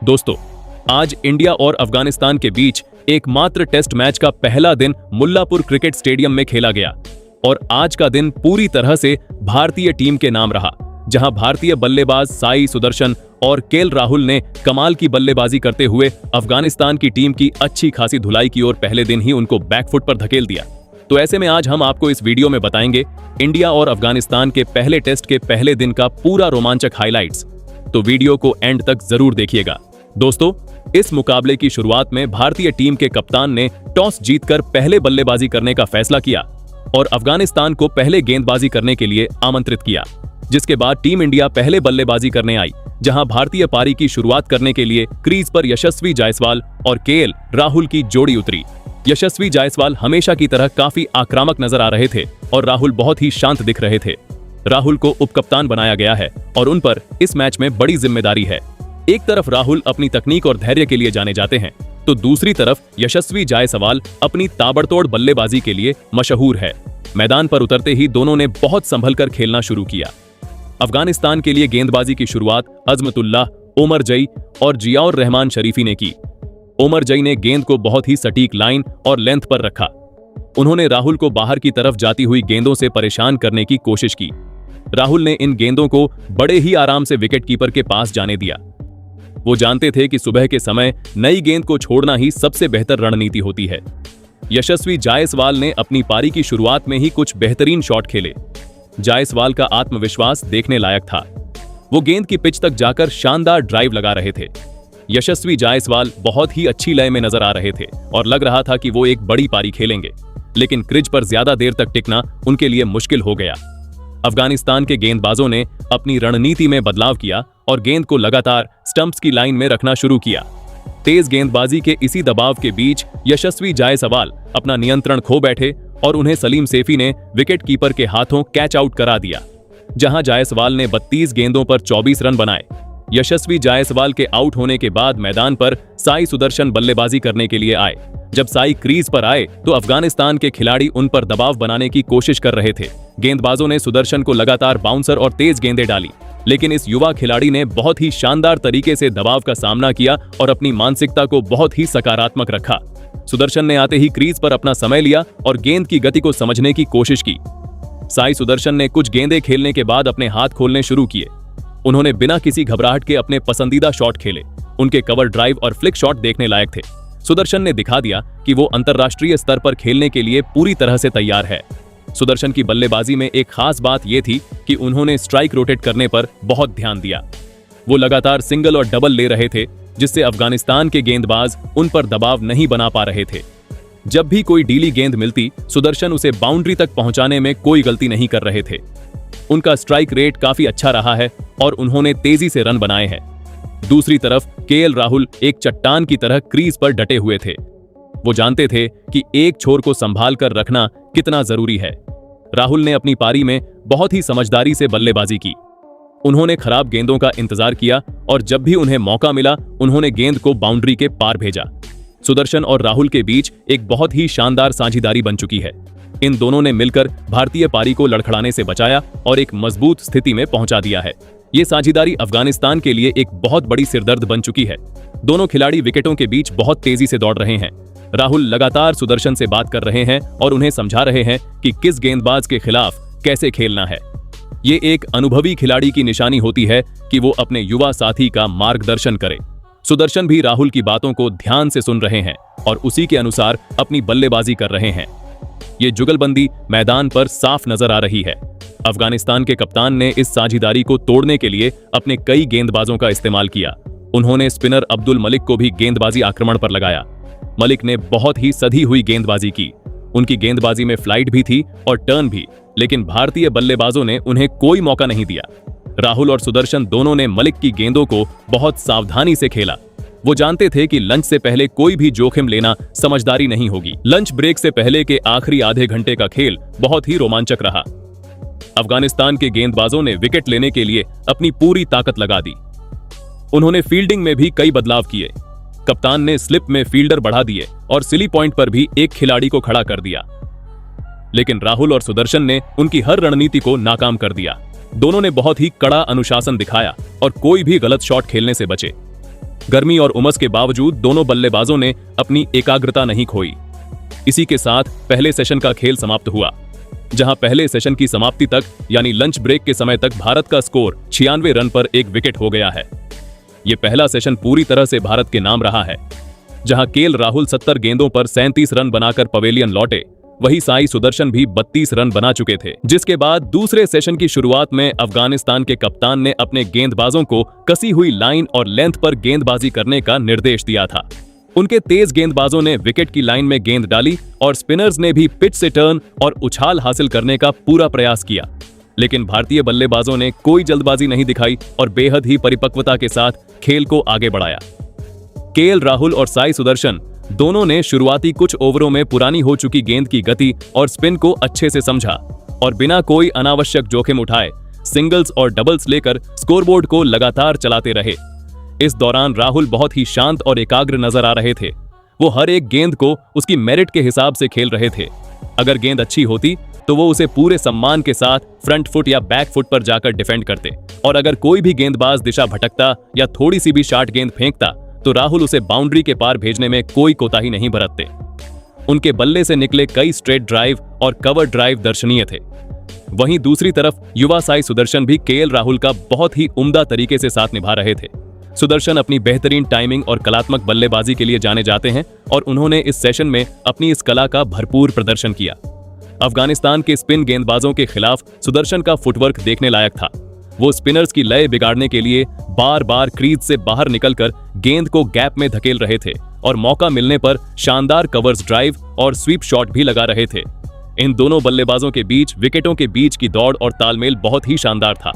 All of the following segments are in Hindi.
दोस्तों, आज इंडिया और अफगानिस्तान के बीच एकमात्र टेस्ट मैच का पहला दिन मुल्लापुर क्रिकेट स्टेडियम में खेला गया और आज का दिन पूरी तरह से भारतीय टीम के नाम रहा, जहां भारतीय बल्लेबाज साई सुदर्शन और केएल राहुल ने कमाल की बल्लेबाजी करते हुए अफगानिस्तान की टीम की अच्छी खासी धुलाई की और पहले दिन ही उनको बैकफुट पर धकेल दिया। तो ऐसे में आज हम आपको इस वीडियो में बताएंगे इंडिया और अफगानिस्तान के पहले टेस्ट के पहले दिन का पूरा रोमांचक हाइलाइट्स। तो वीडियो को एंड तक जरूर देखिएगा। दोस्तों, इस मुकाबले की शुरुआत में भारतीय टीम के कप्तान ने टॉस जीतकर पहले बल्लेबाजी करने का फैसला किया और अफगानिस्तान को पहले गेंदबाजी करने के लिए आमंत्रित किया, जिसके बाद टीम इंडिया पहले बल्लेबाजी करने आई, जहां भारतीय पारी की शुरुआत करने के लिए क्रीज पर यशस्वी जायसवाल और केएल राहुल की जोड़ी उतरी। यशस्वी जायसवाल हमेशा की तरह काफी आक्रामक नजर आ रहे थे और राहुल बहुत ही शांत दिख रहे थे। राहुल को उपकप्तान बनाया गया है और उन पर इस मैच में बड़ी जिम्मेदारी है। एक तरफ राहुल अपनी तकनीक और धैर्य के लिए जाने जाते हैं, तो दूसरी तरफ यशस्वी जायसवाल अपनी ताबड़तोड़ बल्लेबाजी के लिए मशहूर है। मैदान पर उतरते ही दोनों ने बहुत संभल कर खेलना शुरू किया। अफगानिस्तान के लिए गेंदबाजी की शुरुआत अजमतुल्लाह, ओमर जई और जियाउर रहमान शरीफी ने की। ओमर जई ने गेंद को बहुत ही सटीक लाइन और लेंथ पर रखा। उन्होंने राहुल को बाहर की तरफ जाती हुई गेंदों से परेशान करने की कोशिश की। राहुल ने इन गेंदों को बड़े ही आराम से विकेटकीपर के पास जाने दिया। वो जानते थे कि सुबह के समय नई गेंद को छोड़ना ही सबसे बेहतर रणनीति होती है। यशस्वी जायसवाल ने अपनी पारी की शुरुआत में ही कुछ बेहतरीन शॉट खेले। जायसवाल का आत्मविश्वास देखने लायक था। वो गेंद की पिच तक जाकर शानदार ड्राइव लगा रहे थे। यशस्वी जायसवाल बहुत ही अच्छी लय में नजर आ रहे थे और लग रहा था कि वो एक बड़ी पारी खेलेंगे, लेकिन क्रीज पर ज्यादा देर तक टिकना उनके लिए मुश्किल हो गया। अफगानिस्तान के गेंदबाजों ने अपनी रणनीति में बदलाव किया और गेंद को लगातार स्टंप्स की लाइन में रखना शुरू किया। तेज गेंदबाजी के इसी दबाव के बीच यशस्वी जायसवाल अपना नियंत्रण खो बैठे और उन्हें सलीम सेफी ने विकेटकीपर के हाथों कैच आउट करा दिया, जहां जायसवाल ने 32 गेंदों पर 24 रन बनाए। यशस्वी जायसवाल के आउट होने के बाद मैदान पर साई सुदर्शन बल्लेबाजी करने के लिए आए। जब साई क्रीज पर आए तो अफगानिस्तान के खिलाड़ी उन पर दबाव बनाने की कोशिश कर रहे थे। गेंदबाजों ने सुदर्शन को लगातार बाउंसर और तेज गेंदें डाली, लेकिन इस युवा खिलाड़ी ने बहुत ही शानदार तरीके से दबाव का सामना किया और अपनी मानसिकता को बहुत ही सकारात्मक रखा। सुदर्शन ने आते ही क्रीज पर अपना समय लिया और गेंद की गति को समझने की कोशिश की। साई सुदर्शन ने कुछ गेंदें खेलने के बाद अपने हाथ खोलने शुरू किए। उन्होंने बिना किसी घबराहट के अपने पसंदीदा शॉट खेले। उनके कवर ड्राइव और फ्लिक शॉट देखने लायक थे। सुदर्शन ने दिखा दिया कि वो अंतर्राष्ट्रीय स्तर पर खेलने के लिए पूरी तरह से तैयार है। सुदर्शन की बल्लेबाजी में एक खास बात यह थी कि उन्होंने स्ट्राइक रोटेट करने पर बहुत ध्यान दिया। वो लगातार सिंगल और डबल ले रहे थे, जिससे अफगानिस्तान के गेंदबाज उन पर दबाव नहीं बना पा रहे थे। जब भी कोई डीली गेंद मिलती, सुदर्शन उसे बाउंड्री तक पहुंचाने में कोई गलती नहीं कर रहे थे। उनका स्ट्राइक रेट काफी अच्छा रहा है और उन्होंने तेजी से रन बनाए हैं। दूसरी तरफ केएल राहुल एक चट्टान की तरह क्रीज पर डटे हुए थे। वो जानते थे कि एक छोर को संभाल कर रखना कितना जरूरी है। राहुल ने अपनी पारी में बहुत ही समझदारी से बल्लेबाजी की। उन्होंने खराब गेंदों का इंतजार किया और जब भी उन्हें मौका मिला, उन्होंने गेंद को बाउंड्री के पार भेजा। सुदर्शन और राहुल के बीच एक बहुत ही शानदार साझेदारी बन चुकी है। इन दोनों ने मिलकर भारतीय पारी को लड़खड़ाने से बचाया और एक मजबूत स्थिति में पहुंचा दिया है। ये साझेदारी अफगानिस्तान के लिए एक बहुत बड़ी सिरदर्द बन चुकी है। दोनों खिलाड़ी विकेटों के बीच बहुत तेजी से दौड़ रहे हैं। राहुल लगातार सुदर्शन से बात कर रहे हैं और उन्हें समझा रहे हैं कि किस गेंदबाज के खिलाफ कैसे खेलना है। ये एक अनुभवी खिलाड़ी की निशानी होती है कि वो अपने युवा साथी का मार्गदर्शन करे। सुदर्शन भी राहुल की बातों को ध्यान से सुन रहे हैं और उसी के अनुसार अपनी बल्लेबाजी कर रहे हैं। ये जुगलबंदी मैदान पर साफ नजर आ रही है। अफगानिस्तान के कप्तान ने इस साझेदारी को तोड़ने के लिए अपने कई गेंदबाजों का इस्तेमाल किया। उन्होंने स्पिनर अब्दुल मलिक को भी गेंदबाजी आक्रमण पर लगाया। मलिक ने बहुत ही सधी हुई गेंदबाजी की। उनकी गेंदबाजी में फ्लाइट भी थी और टर्न भी, लेकिन भारतीय बल्लेबाजों ने उन्हें कोई मौका नहीं दिया। राहुल और सुदर्शन दोनों ने मलिक की गेंदों को बहुत सावधानी से खेला। वो जानते थे कि लंच से पहले कोई भी जोखिम लेना समझदारी नहीं होगी। लंच ब्रेक से पहले के आखिरी आधे घंटे का खेल बहुत ही रोमांचक रहा। अफगानिस्तान के गेंदबाजों ने विकेट लेने के लिए अपनी पूरी ताकत लगा दी। उन्होंने फील्डिंग में भी कई बदलाव किए। कप्तान ने स्लिप में फील्डर बढ़ा दिए और सिली पॉइंट पर भी एक खिलाड़ी को खड़ा कर दिया, लेकिन राहुल और सुदर्शन ने उनकी हर रणनीति को नाकाम कर दिया। दोनों ने बहुत ही कड़ा अनुशासन दिखाया और कोई भी गलत शॉट खेलने से बचे। गर्मी और उमस के बावजूद दोनों बल्लेबाजों ने अपनी एकाग्रता नहीं खोई। इसी के साथ पहले सेशन का खेल समाप्त हुआ, जहां पहले सेशन की समाप्ति तक यानी लंच ब्रेक के समय तक भारत का स्कोर 96 रन पर 1 विकेट हो गया है। यह पहला सेशन पूरी तरह से भारत के नाम रहा है, जहां केएल राहुल 70 गेंदों पर 37 रन बनाकर पवेलियन लौटे, वही साई सुदर्शन भी 32 रन बना चुके थे। जिसके बाद दूसरे सेशन की शुरुआत में अफगानिस्तान के कप्तान ने अपने गेंदबाजों को कसी हुई लाइन और लेंथ पर गेंदबाजी करने का निर्देश दिया था। उनके तेज गेंदबाजों ने विकेट की लाइन में गेंद डाली और स्पिनर्स ने भी पिच से टर्न और उछाल हासिल करने का पूरा प्रयास किया, लेकिन भारतीय बल्लेबाजों ने कोई जल्दबाजी नहीं दिखाई और बेहद ही परिपक्वता के साथ खेल को आगे बढ़ाया। केएल राहुल और साई सुदर्शन दोनों ने शुरुआती कुछ ओवरों में पुरानी हो चुकी गेंद की गति और स्पिन को अच्छे से समझा और बिना कोई अनावश्यक जोखिम उठाए सिंगल्स और डबल्स लेकर स्कोरबोर्ड को लगातार चलाते रहे। इस दौरान राहुल बहुत ही शांत और एकाग्र नजर आ रहे थे। वो हर एक गेंद को उसकी मेरिट के हिसाब से खेल रहे थे। अगर गेंद अच्छी होती तो वो उसे पूरे सम्मान के साथ फ्रंट फुट या बैक फुट पर जाकर डिफेंड करते, और अगर कोई भी गेंदबाज दिशा भटकता या थोड़ी सी भी शॉर्ट गेंद फेंकता तो राहुल उसे बाउंड्री के पार भेजने में कोई कोताही नहीं बरतते। उनके बल्ले से निकले कई स्ट्रेट ड्राइव और कवर ड्राइव दर्शनीय थे। वहीं दूसरी तरफ युवा साई सुदर्शन भी केएल राहुल का बहुत ही उम्दा तरीके से साथ निभा रहे थे। सुदर्शन अपनी बेहतरीन टाइमिंग और कलात्मक बल्लेबाजी के लिए जाने जाते हैं और उन्होंने इस सेशन में अपनी इस कला का भरपूर प्रदर्शन किया। अफगानिस्तान के स्पिन गेंदबाजों के खिलाफ सुदर्शन का फुटवर्क देखने लायक था। वो स्पिनर्स की लय बिगाड़ने के लिए बार बार क्रीज से बाहर निकलकर गेंद को गैप में धकेल रहे थे और मौका मिलने पर शानदार कवर्स ड्राइव और स्वीप शॉट भी लगा रहे थे। इन दोनों बल्लेबाजों के बीच विकेटों के बीच की दौड़ और तालमेल बहुत ही शानदार था।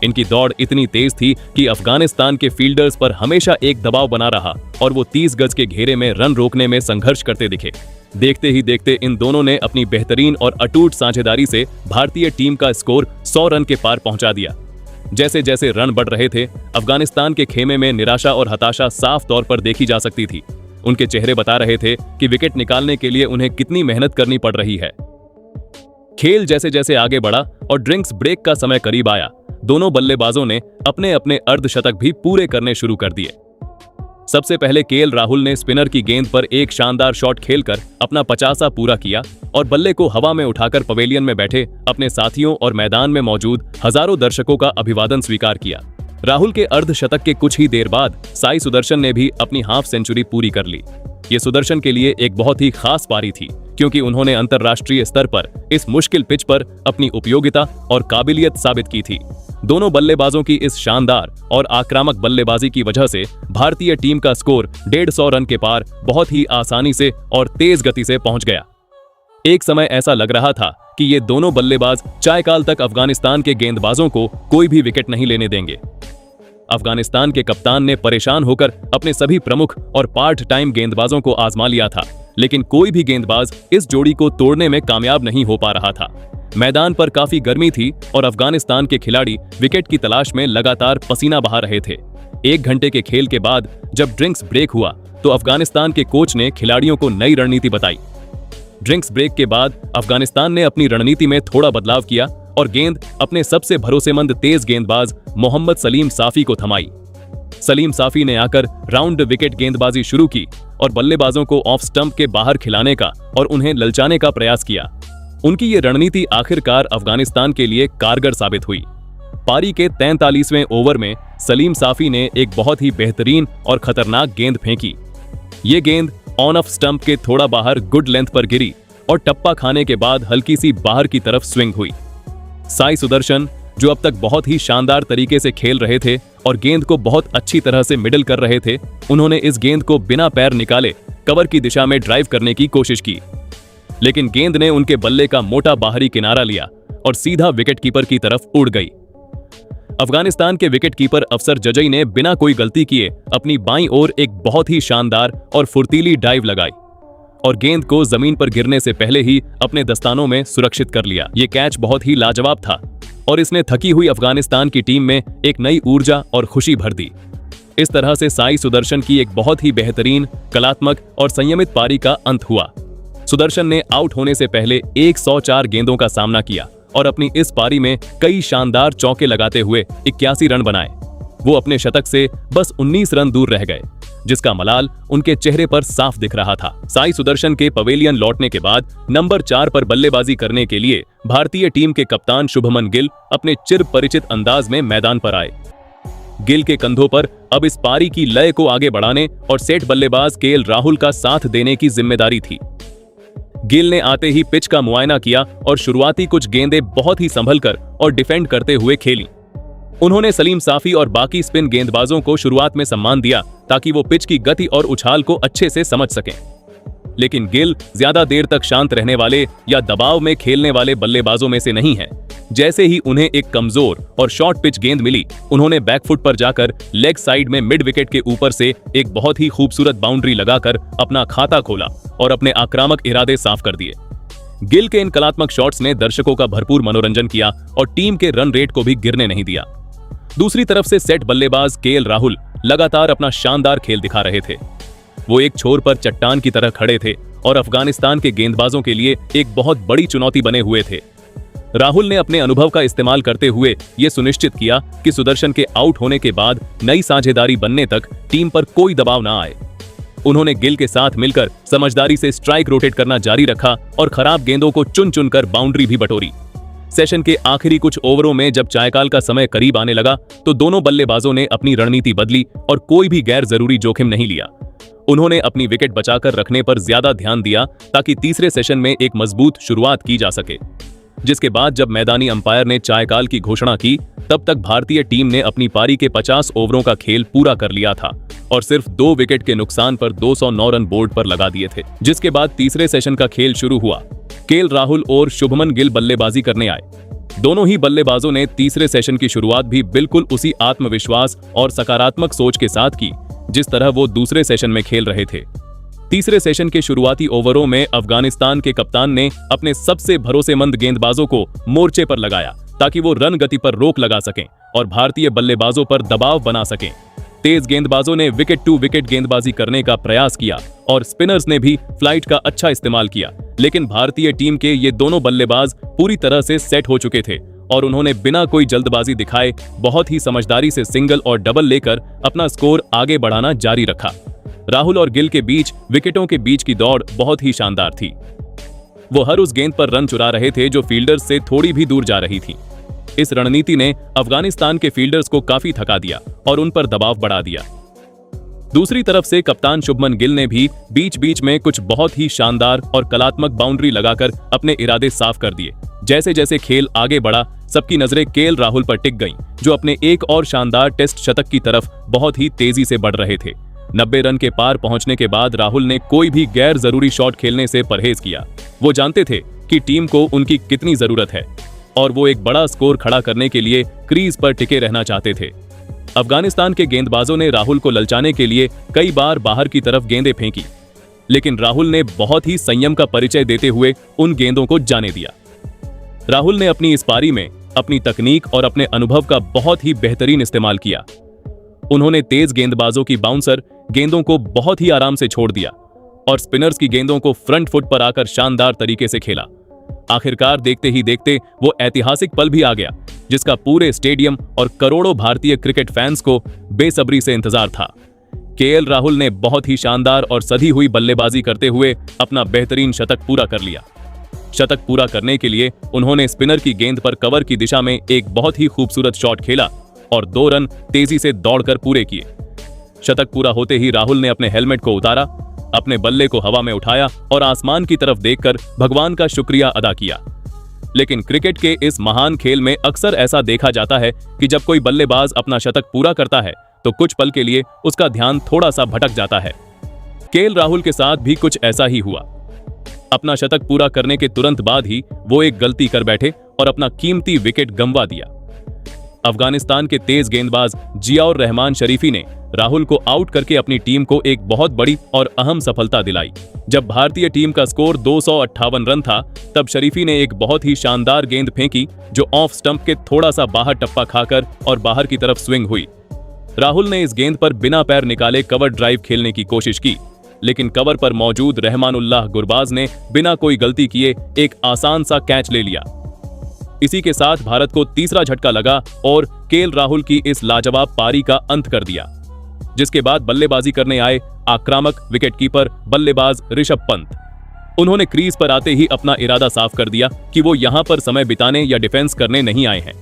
इनकी दौड़ इतनी तेज थी कि अफगानिस्तान के फील्डर्स पर हमेशा एक दबाव बना रहा और वो 30 गज के घेरे में रन रोकने में संघर्ष करते दिखे। देखते ही देखते इन दोनों ने अपनी बेहतरीन और अटूट साझेदारी से भारतीय टीम का स्कोर 100 रन के पार पहुंचा दिया। जैसे जैसे रन बढ़ रहे थे, अफगानिस्तान के खेमे में निराशा और हताशा साफ तौर पर देखी जा सकती थी। उनके चेहरे बता रहे थे कि विकेट निकालने के लिए उन्हें कितनी मेहनत करनी पड़ रही है। खेल जैसे जैसे आगे बढ़ा और ड्रिंक्स ब्रेक का समय करीब आया, दोनों बल्लेबाजों ने अपने अपने अर्धशतक भी पूरे करने शुरू कर दिए। सबसे पहले केएल राहुल ने स्पिनर की गेंद पर एक शानदार शॉट खेलकर अपना 50 पूरा किया और बल्ले को हवा में उठाकर पवेलियन में बैठे अपने साथियों और मैदान में मौजूद हजारों दर्शकों का अभिवादन स्वीकार किया। राहुल के अर्धशतक के कुछ ही देर बाद साई सुदर्शन ने भी अपनी हाफ सेंचुरी पूरी कर ली। ये सुदर्शन के लिए एक बहुत ही खास पारी थी, क्योंकि उन्होंने अंतर्राष्ट्रीय स्तर पर इस मुश्किल पिच पर अपनी उपयोगिता और काबिलियत साबित की थी। दोनों बल्लेबाजों की इस शानदार और आक्रामक बल्लेबाजी की वजह से भारतीय टीम का स्कोर 150 रन के पार बहुत ही आसानी से और तेज गति से पहुंच गया। एक समय ऐसा लग रहा था कि ये दोनों बल्लेबाज चायकाल तक अफगानिस्तान के गेंदबाजों को कोई भी विकेट नहीं लेने देंगे। अफगानिस्तान के कप्तान ने परेशान होकर अपने सभी प्रमुख और पार्ट टाइम गेंदबाजों को आजमा लिया था, लेकिन कोई भी गेंदबाज इस जोड़ी को तोड़ने में कामयाब नहीं हो पा रहा था। मैदान पर काफी गर्मी थी और अफगानिस्तान के खिलाड़ी विकेट की तलाश में लगातार पसीना बहा रहे थे। 1 घंटे के खेल के बाद जब ड्रिंक्स ब्रेक हुआ तो अफगानिस्तान के कोच ने खिलाड़ियों को नई रणनीति बताई। ड्रिंक्स ब्रेक के बाद अफगानिस्तान ने अपनी रणनीति में थोड़ा बदलाव किया और गेंद अपने सबसे भरोसेमंद तेज गेंदबाज मोहम्मद सलीम साफी को थमाई। सलीम साफी ने आकर राउंड विकेट गेंदबाजी शुरू की और बल्लेबाजों को ऑफ स्टंप के बाहर खिलाने का और उन्हें ललचाने का प्रयास किया। उनकी ये रणनीति आखिरकार अफगानिस्तान के लिए कारगर साबित हुई। पारी के 43वें ओवर में सलीम साफी ने एक बहुत ही बेहतरीन और खतरनाक गेंद फेंकी। ये गेंद ऑन ऑफ स्टंप के थोड़ा बाहर गुड लेंथ पर गिरी और टप्पा खाने के बाद हल्की सी बाहर की तरफ स्विंग हुई। साई सुदर्शन, जो अब तक बहुत ही शानदार तरीके से खेल रहे थे और गेंद को बहुत अच्छी तरह से मिडल कर रहे थे, उन्होंने इस गेंद को बिना पैर निकाले कवर की दिशा में ड्राइव करने की कोशिश की, लेकिन गेंद ने उनके बल्ले का मोटा बाहरी किनारा लिया और सीधा विकेटकीपर की तरफ उड़ गई। अफगानिस्तान के विकेटकीपर अफसर जजई ने बिना कोई गलती किए अपनी बाईं ओर एक बहुत ही शानदार और फुर्तीली डाइव लगाई और गेंद को जमीन पर गिरने से पहले ही अपने दस्तानों में सुरक्षित कर लिया। ये कैच बहुत ही लाजवाब था और इसने थकी हुई अफगानिस्तान की टीम में एक नई ऊर्जा और खुशी भर दी। इस तरह से साई सुदर्शन की एक बहुत ही बेहतरीन, कलात्मक और संयमित पारी का अंत हुआ। सुदर्शन ने आउट होने से पहले 104 गेंदों का सामना किया और अपनी इस पारी में कई शानदार चौके लगाते हुए 81 रन बनाए। वो अपने शतक से बस 19 रन दूर रह गए, जिसका मलाल उनके चेहरे पर साफ दिख रहा था। साई सुदर्शन के पवेलियन लौटने के बाद नंबर 4 पर बल्लेबाजी करने के लिए भारतीय टीम के कप्तान शुभमन गिल अपने चिर परिचित अंदाज में मैदान पर आए। गिल के कंधों पर अब इस पारी की लय को आगे बढ़ाने और सेट बल्लेबाज केएल राहुल का साथ देने की जिम्मेदारी थी। गिल ने आते ही पिच का मुआयना किया और शुरुआती कुछ गेंदें बहुत ही संभलकर और डिफेंड करते हुए खेली। उन्होंने सलीम साफी और बाकी स्पिन गेंदबाजों को शुरुआत में सम्मान दिया ताकि वो पिच की गति और उछाल को अच्छे से समझ सकें। लेकिन गिल ज्यादा देर तक शांत रहने वाले या दबाव में खेलने वाले बल्लेबाजों में से नहीं है। जैसे ही उन्हें एक कमजोर और शॉर्ट पिच गेंद मिली, उन्होंने बैकफुट पर जाकर लेग साइड में मिड विकेट के ऊपर से एक बहुत ही खूबसूरत बाउंड्री लगाकर अपना खाता खोला और अपने आक्रामक इरादे साफ कर दिए। गिल के इन कलात्मक शॉट्स ने दर्शकों का भरपूर मनोरंजन किया और टीम के रन रेट को भी गिरने नहीं दिया। दूसरी तरफ से सेट बल्लेबाज केएल राहुल लगातार अपना शानदार खेल दिखा रहे थे। वो एक छोर पर चट्टान की तरह खड़े थे और अफगानिस्तान के गेंदबाजों के लिए एक बहुत बड़ी चुनौती बने हुए थे। राहुल ने अपने अनुभव का इस्तेमाल करते हुए ये सुनिश्चित किया कि सुदर्शन के आउट होने के बाद नई साझेदारी बनने तक टीम पर कोई दबाव ना आए। उन्होंने गिल के साथ मिलकर समझदारी से स्ट्राइक रोटेट करना जारी रखा और खराब गेंदों को चुन चुनकर बाउंड्री भी बटोरी। सेशन के आखिरी कुछ ओवरों में जब चायकाल का समय करीब आने लगा तो दोनों बल्लेबाजों ने अपनी रणनीति बदली और कोई भी गैर जरूरी जोखिम नहीं लिया। उन्होंने अपनी विकेट बचाकर रखने पर ज्यादा ध्यान दिया ताकि तीसरे सेशन में एक मजबूत शुरुआत की जा सके। जिसके बाद जब मैदानी अंपायर ने चायकाल की घोषणा की, तब तक भारतीय टीम ने अपनी पारी के 50 ओवरों का खेल पूरा कर लिया था और सिर्फ 2 विकेट के नुकसान पर 209 रन बोर्ड पर लगा दिए थे। जिसके बाद तीसरे सेशन का खेल शुरू हुआ। केएल राहुल और शुभमन गिल बल्लेबाजी करने आए। दोनों ही बल्लेबाजों ने तीसरे सेशन की शुरुआत भी बिल्कुल उसी आत्मविश्वास और सकारात्मक सोच के साथ की जिस तरह वो दूसरे सेशन में खेल रहे थे। तीसरे सेशन के शुरुआती ओवरों में अफगानिस्तान के कप्तान ने अपने सबसे भरोसेमंद गेंदबाजों को मोर्चे पर लगाया ताकि वो रन गति पर रोक लगा सकें और भारतीय बल्लेबाजों पर दबाव बना सकें। तेज गेंदबाजों ने विकेट टू विकेट गेंदबाजी करने का प्रयास किया और स्पिनर्स ने भी फ्लाइट का अच्छा इस्तेमाल किया, लेकिन भारतीय टीम के ये दोनों बल्लेबाज पूरी तरह से सेट हो चुके थे और उन्होंने बिना कोई जल्दबाजी दिखाए बहुत ही समझदारी से सिंगल और डबल लेकर अपना स्कोर आगे बढ़ाना जारी रखा। राहुल और गिल के बीच विकेटों के बीच की दौड़ बहुत ही शानदार थी। वो हर उस गेंद पर रन चुरा रहे थे जो फील्डर्स से थोड़ी भी दूर जा रही थी। इस रणनीति ने अफगानिस्तान के फील्डर्स को काफी थका दिया और उन पर दबाव बढ़ा दिया। दूसरी तरफ से कप्तान शुभमन गिल ने भी बीच बीच में कुछ बहुत ही शानदार और कलात्मक बाउंड्री लगाकर अपने इरादे साफ कर दिए। जैसे जैसे खेल आगे बढ़ा, सबकी नजरें केएल राहुल पर टिक गईं, जो अपने एक और शानदार टेस्ट शतक की तरफ बहुत ही तेजी से बढ़ रहे थे। 90 रन के पार पहुंचने के बाद राहुल ने कोई भी गैर जरूरी शॉट खेलने से परहेज किया। वो जानते थे कि टीम को उनकी कितनी जरूरत है और वो एक बड़ा स्कोर खड़ा करने के लिए क्रीज पर टिके रहना चाहते थे। अफगानिस्तान के गेंदबाजों ने राहुल को ललचाने के लिए कई बार बाहर की तरफ गेंदें फेंकी, लेकिन राहुल ने बहुत ही संयम का परिचय देते हुए उन गेंदों को जाने दिया। राहुल ने अपनी इस पारी में अपनी तकनीक और अपने अनुभव का बहुत ही बेहतरीन इस्तेमाल किया। उन्होंने तेज गेंदबाजों की बाउंसर गेंदों को बहुत ही आराम से छोड़ दिया और स्पिनर्स की गेंदों को फ्रंट फुट पर आकर शानदार तरीके से खेला। आखिरकार देखते ही देखते वो ऐतिहासिक पल भी आ गया जिसका पूरे स्टेडियम और करोड़ों भारतीय क्रिकेट फैंस को बेसब्री से इंतजार था। केएल राहुल ने बहुत ही शानदार और सधी हुई बल्लेबाजी करते हुए अपना बेहतरीन शतक पूरा कर लिया। शतक पूरा करने के लिए उन्होंने स्पिनर की गेंद पर कवर की दिशा में एक बहुत ही खूबसूरत शॉट खेला और 2 रन तेजी से दौड़कर पूरे किए। शतक पूरा होते ही राहुल ने अपने हेलमेट को उतारा, अपने बल्ले को हवा में उठाया और आसमान की तरफ देखकर भगवान का शुक्रिया अदा किया। लेकिन क्रिकेट के इस महान खेल में अक्सर ऐसा देखा जाता है कि जब कोई बल्लेबाज अपना शतक पूरा करता है तो कुछ पल के लिए उसका ध्यान थोड़ा सा भटक जाता है। केएल राहुल के साथ भी कुछ ऐसा ही हुआ। अपना शतक पूरा करने के तुरंत बाद ही वो एक गलती कर बैठे और अपना कीमती विकेट गंवा दिया। अफगानिस्तान के तेज गेंदबाज जियाउर रहमान शरीफी ने राहुल को आउट करके अपनी टीम को एक बहुत बड़ी और अहम सफलता दिलाई। जब भारतीय टीम का स्कोर 258 रन था, तब शरीफी ने एक बहुत ही शानदार गेंद फेंकी जो ऑफ स्टंप के थोड़ा सा बाहर टप्पा खाकर और बाहर की तरफ स्विंग हुई। राहुल ने इस गेंद पर बिना पैर निकाले कवर ड्राइव खेलने की कोशिश की, लेकिन कवर पर मौजूद रहमानुल्लाह गुरबाज ने बिना कोई गलती किए एक आसान सा कैच ले लिया। इसी के साथ भारत को तीसरा झटका लगा और केएल राहुल की इस लाजवाब पारी का अंत कर दिया, जिसके बाद बल्लेबाजी करने आए आक्रामक विकेटकीपर बल्लेबाज ऋषभ पंत। उन्होंने क्रीज पर आते ही अपना इरादा साफ कर दिया कि वो यहां पर समय बिताने या डिफेंस करने नहीं आए हैं।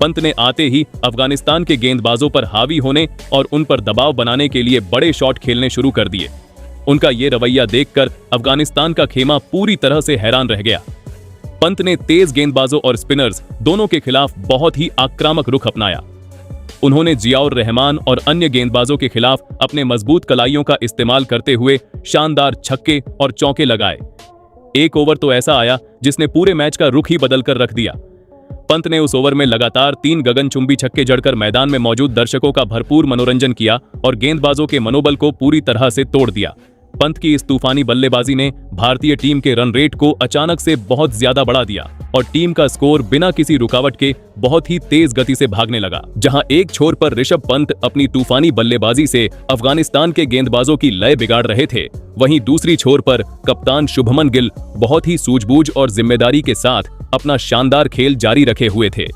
पंत ने आते ही अफगानिस्तान के गेंदबाजों पर हावी होने और उन पर दबाव बनाने के लिए बड़े शॉट खेलने शुरू कर दिए। उनका ये रवैया देखकर अफगानिस्तान का खेमा पूरी तरह से हैरान रह गया। पंत ने तेज गेंदबाजों और स्पिनर्स दोनों के खिलाफ बहुत ही आक्रामक रुख अपनाया। उन्होंने जियाउर रहमान और अन्य गेंदबाजों के खिलाफ अपने मजबूत कलाइयों का इस्तेमाल करते हुए शानदार छक्के और चौके लगाए। एक ओवर तो ऐसा आया जिसने पूरे मैच का रुख ही बदलकर रख दिया। पंत ने उस ओवर में लगातार 3 गगनचुंबी छक्के जड़कर मैदान में मौजूद दर्शकों का भरपूर मनोरंजन किया और गेंदबाजों के मनोबल को पूरी तरह से तोड़ दिया। पंत की इस तूफानी बल्लेबाजी ने भारतीय टीम के रन रेट को अचानक से बहुत ज्यादा बढ़ा दिया और टीम का स्कोर बिना किसी रुकावट के बहुत ही तेज गति से भागने लगा। जहां एक छोर पर ऋषभ पंत अपनी तूफानी बल्लेबाजी से अफगानिस्तान के गेंदबाजों की लय बिगाड़ रहे थे, वहीं दूसरी छोर पर कप्तान शुभमन गिल बहुत ही सूझबूझ और जिम्मेदारी के साथ अपना शानदार खेल जारी रखे हुए थे।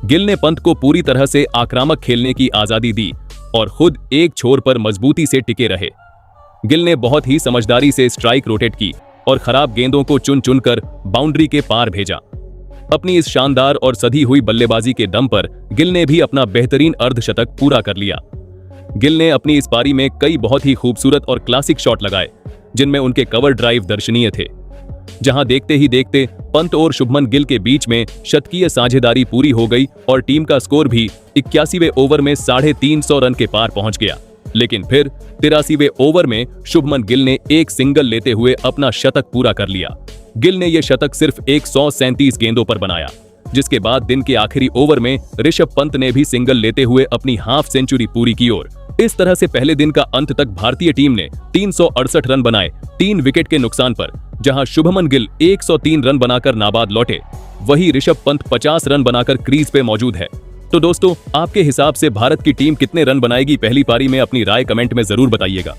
गिल ने पंत को पूरी तरह से आक्रामक खेलने की आजादी दी और खुद एक छोर पर मजबूती से टिके रहे। गिल ने बहुत ही समझदारी से स्ट्राइक रोटेट की और खराब गेंदों को चुन चुनकर बाउंड्री के पार भेजा। अपनी इस शानदार और सधी हुई बल्लेबाजी के दम पर गिल ने भी अपना बेहतरीन अर्धशतक पूरा कर लिया। गिल ने अपनी इस पारी में कई बहुत ही खूबसूरत और क्लासिक शॉट लगाए, जिनमें उनके कवर ड्राइव दर्शनीय थे। जहां देखते ही देखते पंत और शुभमन गिल के बीच में शतकीय साझेदारी पूरी हो गई और टीम का स्कोर भी 81वें ओवर में 350 रन के पार पहुंच गया। लेकिन फिर 83वें ओवर में शुभमन गिल ने एक सिंगल लेते हुए अपना शतक पूरा कर लिया। गिल ने यह शतक सिर्फ 137 गेंदों पर बनाया, जिसके बाद दिन के आखिरी ओवर में ऋषभ पंत ने भी सिंगल लेते हुए अपनी हाफ सेंचुरी पूरी की और इस तरह से पहले दिन का अंत तक भारतीय टीम ने 368 रन बनाए 3 विकेट के नुकसान पर। जहां शुभमन गिल 103 रन बनाकर नाबाद लौटे, वहीं ऋषभ पंत 50 रन बनाकर क्रीज पे मौजूद है। तो दोस्तों, आपके हिसाब से भारत की टीम कितने रन बनाएगी पहली पारी में? अपनी राय कमेंट में जरूर बताइएगा।